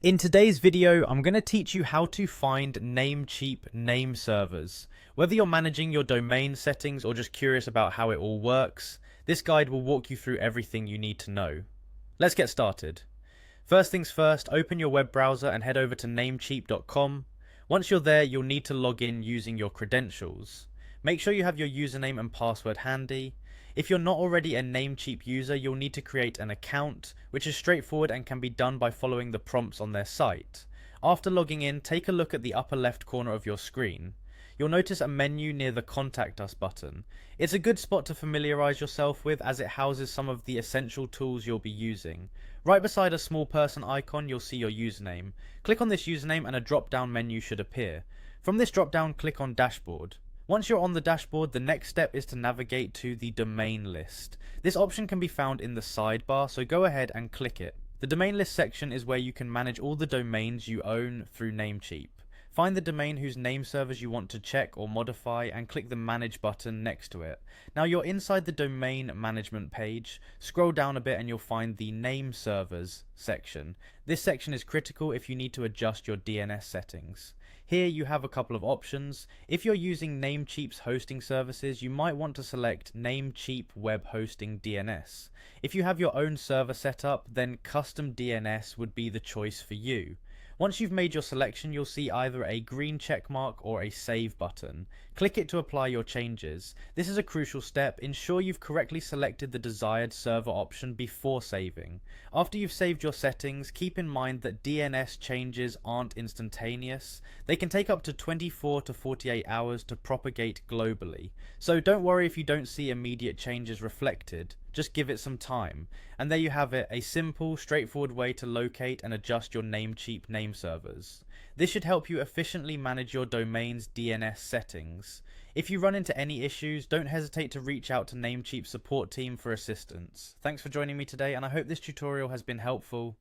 In today's video, I'm going to teach you how to find Namecheap name servers. Whether you're managing your domain settings or just curious about how it all works, this guide will walk you through everything you need to know. Let's get started. First things first, open your web browser and head over to namecheap.com. Once you're there, you'll need to log in using your credentials. Make sure you have your username and password handy. If you're not already a Namecheap user, you'll need to create an account, which is straightforward and can be done by following the prompts on their site. After logging in, take a look at the upper left corner of your screen. You'll notice a menu near the Contact Us button. It's a good spot to familiarize yourself with as it houses some of the essential tools you'll be using. Right beside a small person icon, you'll see your username. Click on this username and a drop-down menu should appear. From this drop-down, click on Dashboard. Once you're on the dashboard, the next step is to navigate to the domain list. This option can be found in the sidebar, so go ahead and click it. The domain list section is where you can manage all the domains you own through Namecheap. Find the domain whose name servers you want to check or modify and click the Manage button next to it. Now you're inside the domain management page. Scroll down a bit and you'll find the Name Servers section. This section is critical if you need to adjust your DNS settings. Here you have a couple of options. If you're using Namecheap's hosting services, you might want to select Namecheap Web Hosting DNS. If you have your own server set up, then Custom DNS would be the choice for you. Once you've made your selection, you'll see either a green check mark or a save button. Click it to apply your changes. This is a crucial step. Ensure you've correctly selected the desired server option before saving. After you've saved your settings, keep in mind that DNS changes aren't instantaneous. They can take up to 24 to 48 hours to propagate globally. So don't worry if you don't see immediate changes reflected. Just give it some time. And there you have it, a simple, straightforward way to locate and adjust your Namecheap name servers. This should help you efficiently manage your domain's DNS settings. If you run into any issues, don't hesitate to reach out to Namecheap's support team for assistance. Thanks for joining me today, and I hope this tutorial has been helpful.